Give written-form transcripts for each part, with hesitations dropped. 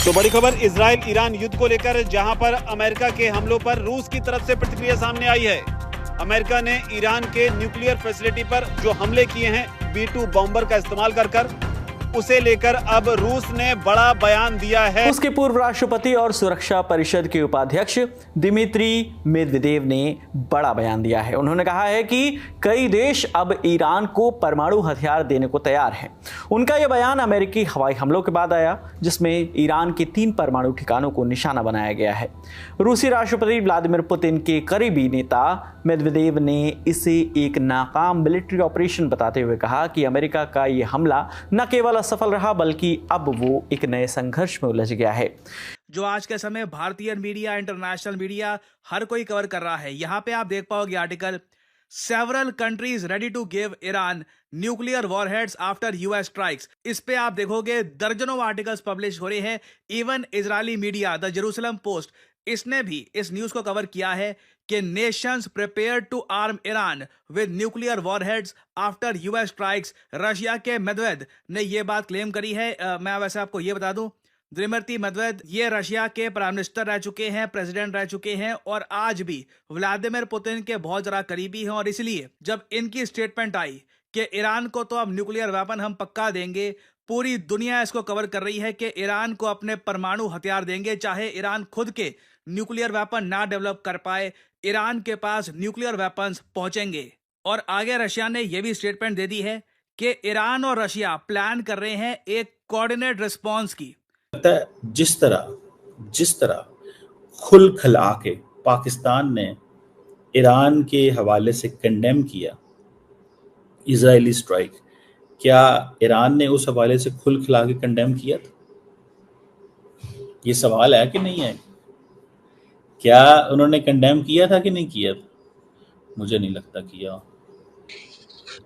तो बड़ी खबर इजराइल ईरान युद्ध को लेकर, जहां पर अमेरिका के हमलों पर रूस की तरफ से प्रतिक्रिया सामने आई है। अमेरिका ने ईरान के न्यूक्लियर फैसिलिटी पर जो हमले किए हैं B-2 बॉम्बर का इस्तेमाल कर उसे लेकर अब रूस ने बड़ा बयान दिया है। उसके पूर्व राष्ट्रपति और सुरक्षा परिषद के उपाध्यक्ष दिमित्री मेदवेदेव ने बड़ा बयान दिया है। उन्होंने कहा है कि कई देश अब ईरान को परमाणु हथियार देने को तैयार हैं। उनका यह बयान अमेरिकी हवाई हमलों के बाद आया, जिसमें ईरान के 3 परमाणु ठिकानों को निशाना बनाया गया है। रूसी राष्ट्रपति व्लादिमीर पुतिन के करीबी नेता मेदवेदेव ने इसे एक नाकाम मिलिट्री ऑपरेशन बताते हुए कहा कि अमेरिका का यह हमला न केवल असफल रहा, बल्कि अब वो एक नए संघर्ष में उलझ गया है। जो आज के समय भारतीय मीडिया, इंटरनेशनल मीडिया हर कोई कवर कर रहा है। यहाँ पे आप देख पाओगे article, several countries ready to give Iran nuclear warheads after US strikes. इस पे आप देखोगे दर्जनों आर्टिकल्स पब्लिश हो रहे हैं। Even Israeli media the Jerusalem Post, इसने भी इस न्यूज को कवर किया है कि nations prepare to arm Iran with nuclear warheads after US strikes. Russia के मेदवेदेव ने यह बात क्लेम करी है। मैं वैसे आपको यह बता दूं, दिमित्री मेदवेदेव ये रशिया के प्राइम मिनिस्टर रह चुके हैं, प्रेसिडेंट रह चुके हैं और आज भी व्लादिमीर पुतिन के बहुत ज्यादा करीबी हैं। और इसलिए जब इनकी स्टेटमेंट आई कि ईरान को तो अब न्यूक्लियर वेपन हम पक्का देंगे, पूरी दुनिया इसको कवर कर रही है कि ईरान को अपने परमाणु हथियार देंगे, चाहे ईरान खुद के न्यूक्लियर वेपन ना डेवलप कर पाए, ईरान के पास न्यूक्लियर वेपन्स पहुंचेंगे। और आगे रशिया ने यह भी स्टेटमेंट दे दी है कि ईरान और रशिया प्लान कर रहे हैं एक कोऑर्डिनेट रिस्पांस की। जिस तरह खुल खला के पाकिस्तान ने ईरान के हवाले से कंडेम किया इजरायली स्ट्राइक, क्या ईरान ने उस हवाले से खुल खला के कंडेम किया था? ये सवाल है कि नहीं है? क्या उन्होंने कंडेम किया था कि नहीं किया था? मुझे नहीं लगता किया।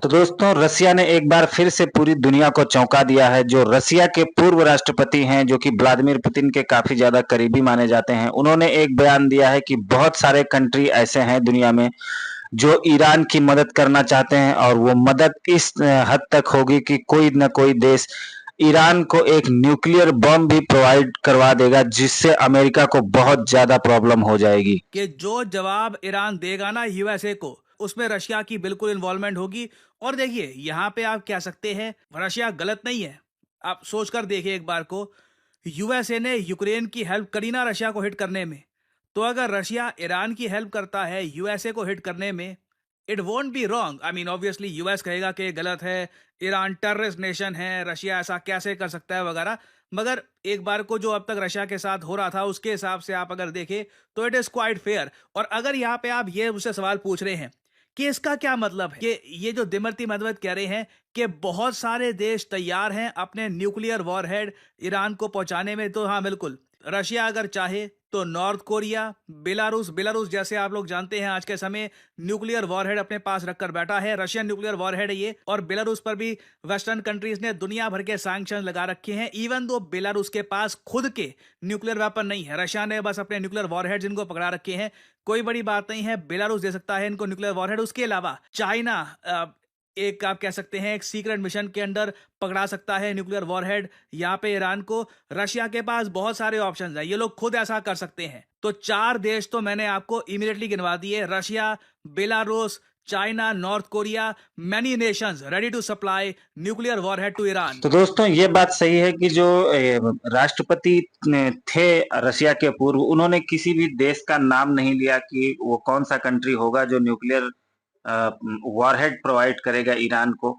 तो दोस्तों, रसिया ने एक बार फिर से पूरी दुनिया को चौंका दिया है। जो रसिया के पूर्व राष्ट्रपति हैं, जो कि व्लादिमीर पुतिन के काफी ज्यादा करीबी माने जाते हैं, उन्होंने एक बयान दिया है कि बहुत सारे कंट्री ऐसे हैं दुनिया में जो ईरान की मदद करना चाहते हैं, और वो मदद इस हद तक होगी कि कोई न कोई देश ईरान को एक न्यूक्लियर बम भी प्रोवाइड करवा देगा, जिससे अमेरिका को बहुत ज्यादा प्रॉब्लम हो जाएगी। कि जो जवाब ईरान देगा ना यूएसए को, उसमें रशिया की बिल्कुल इन्वॉल्वमेंट होगी। और देखिए, यहाँ पे आप कह सकते हैं रशिया गलत नहीं है। आप सोचकर देखिए एक बार को, यूएसए ने यूक्रेन की हेल्प करी ना रशिया को हिट करने में, तो अगर रशिया ईरान की हेल्प करता है यूएसए को हिट करने में, it won't be wrong. I mean obviously US कहेगा कि गलत है, ईरान टेररिस्ट नेशन है, रशिया ऐसा कैसे कर सकता है वगैरह। मगर एक बार को जो अब तक रशिया के साथ हो रहा था, उसके हिसाब से आप अगर देखें तो इट इज क्वाइट फेयर। और अगर यहाँ पे आप ये मुझसे सवाल पूछ रहे हैं कि इसका क्या मतलब है, कि ये जो दिमित्री मेदवेदेव कह रहे हैं कि बहुत सारे देश तैयार हैं अपने न्यूक्लियर वॉरहेड ईरान को पहुंचाने में, तो हाँ बिल्कुल, रशिया अगर चाहे तो नॉर्थ कोरिया, बेलारूस जैसे आप लोग जानते हैं आज के समय न्यूक्लियर वॉरहेड अपने पास रखकर बैठा है। रशियन न्यूक्लियर वॉरहेड है ये। और बेलारूस पर भी वेस्टर्न कंट्रीज ने दुनिया भर के सैंक्शन लगा रखे हैं, इवन दो बेलारूस के पास खुद के न्यूक्लियर वेपन नहीं है। रशिया ने बस अपने न्यूक्लियर वॉरहेड जिनको पकड़ा रखे हैं, कोई बड़ी बात नहीं है, बेलारूस दे सकता है इनको न्यूक्लियर वॉरहेड। उसके अलावा चाइना एक आप कह सकते हैं एक सीक्रेट मिशन के अंदर पकड़ा सकता है न्यूक्लियर वॉरहेड यहाँ पे ईरान को। रशिया के पास बहुत सारे ऑप्शंस हैं, ये लोग खुद ऐसा कर सकते हैं। तो 4 देश तो मैंने आपको इमीडिएटली गिनवा दिए, Russia, Belarus, China, North Korea, many nations ready to supply nuclear warhead to Iran. तो दोस्तों, ये बात सही है कि जो राष्ट्रपति थे रशिया के पूर्व, उन्होंने किसी भी देश का नाम नहीं लिया कि वो कौन सा कंट्री होगा जो न्यूक्लियर वॉरहेड प्रोवाइड करेगा ईरान को।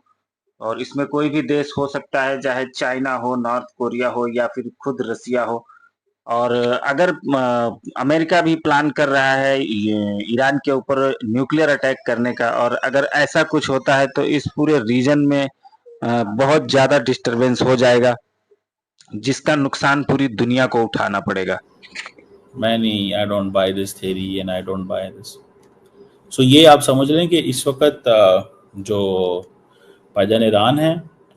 और इसमें कोई भी देश हो सकता है, चाहे चाइना हो, नॉर्थ कोरिया हो, या फिर खुद रसिया हो। और अगर अमेरिका भी प्लान कर रहा है ईरान के ऊपर न्यूक्लियर अटैक करने का, और अगर ऐसा कुछ होता है तो इस पूरे रीजन में बहुत ज्यादा डिस्टरबेंस हो जाएगा, जिसका नुकसान पूरी दुनिया को उठाना पड़ेगा। मैं नहीं, I don't buy this theory and I don't buy this. So ये आप समझ लें कि इस वक्त जो भाईजान ईरान है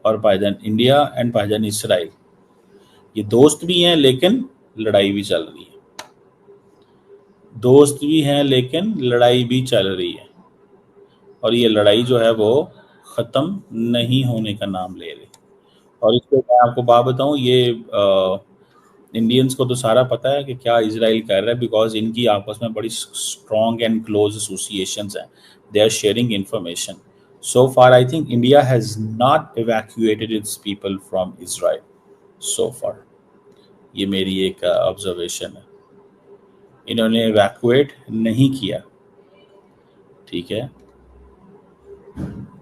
और भाईजान इंडिया एंड भाईजान इसराइल, ये दोस्त भी हैं लेकिन लड़ाई भी चल रही है। दोस्त भी हैं लेकिन लड़ाई भी चल रही है, और ये लड़ाई जो है वो ख़त्म नहीं होने का नाम ले रही। और इसको मैं आपको बात बताऊं, ये इंडियंस को तो सारा पता है कि क्या इजराइल कर रहा है, बिकॉज इनकी आपस में बड़ी स्ट्रॉन्ग एंड क्लोज एसोसिएशंस हैं. They are sharing information. So far I think India has not evacuated its people from Israel so far. ये मेरी एक ऑब्जर्वेशन है. इन्होंने इवैक्यूएट नहीं किया. ठीक है,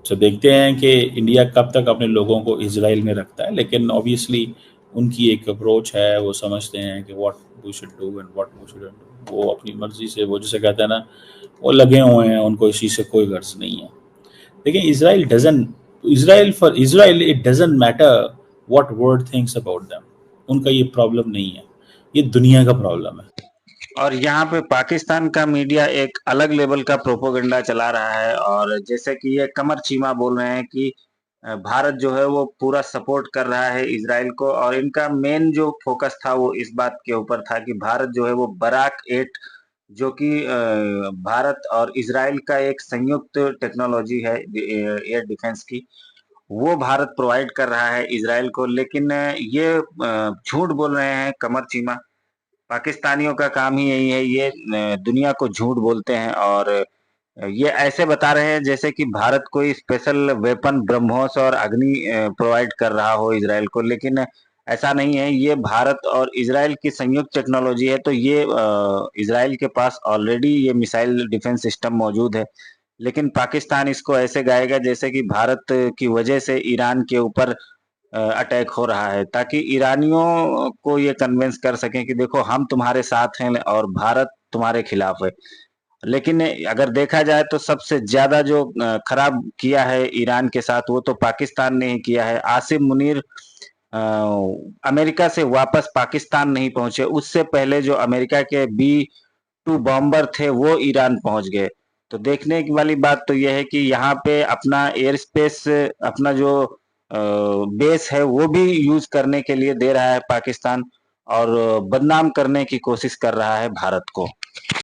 तो देखते हैं कि इंडिया कब तक अपने लोगों को इजराइल में रखता है. लेकिन ऑब्वियसली उनकी एक अप्रोच है, वो समझते हैं कि what we should do and what we shouldn't do. वो अपनी मर्जी से, वो जिसे कहते हैं ना, वो लगे हुए हैं, उनको इसी से कोई गर्ज नहीं है. लेकिन Israel it doesn't matter what world thinks about them. उनका ये प्रॉब्लम नहीं है, ये दुनिया का प्रॉब्लम है. और यहाँ पे पाकिस्तान का मीडिया एक अलग लेवल का प्रोपोगंडा चला रहा है, और जैसे कि ये कमर चीमा बोल रहे हैं कि भारत जो है वो पूरा सपोर्ट कर रहा है इजराइल को, और इनका मेन जो फोकस था वो इस बात के ऊपर था कि भारत जो है वो बराक 8 जो कि भारत और इजराइल का एक संयुक्त टेक्नोलॉजी है एयर डिफेंस की, वो भारत प्रोवाइड कर रहा है इजराइल को. लेकिन ये झूठ बोल रहे हैं कमर चीमा. पाकिस्तानियों का काम ही यही है, ये दुनिया को झूठ बोलते हैं, और ये ऐसे बता रहे हैं जैसे कि भारत कोई स्पेशल वेपन ब्रह्मोस और अग्नि प्रोवाइड कर रहा हो इजराइल को. लेकिन ऐसा नहीं है, ये भारत और इजराइल की संयुक्त टेक्नोलॉजी है. तो ये इजराइल के पास ऑलरेडी ये मिसाइल डिफेंस सिस्टम मौजूद है. लेकिन पाकिस्तान इसको ऐसे गाएगा जैसे कि भारत की वजह से ईरान के ऊपर अटैक हो रहा है, ताकि ईरानियों को ये कन्विंस कर सकें कि देखो हम तुम्हारे साथ हैं और भारत तुम्हारे खिलाफ है. लेकिन अगर देखा जाए तो सबसे ज्यादा जो खराब किया है ईरान के साथ वो तो पाकिस्तान ने ही किया है. आसिम मुनीर अमेरिका से वापस पाकिस्तान नहीं पहुंचे, उससे पहले जो अमेरिका के B-2 बॉम्बर थे वो ईरान पहुंच गए. तो देखने की वाली बात तो यह है कि यहाँ पे अपना एयर स्पेस, अपना जो बेस है वो भी यूज करने के लिए दे रहा है पाकिस्तान, और बदनाम करने की कोशिश कर रहा है भारत को.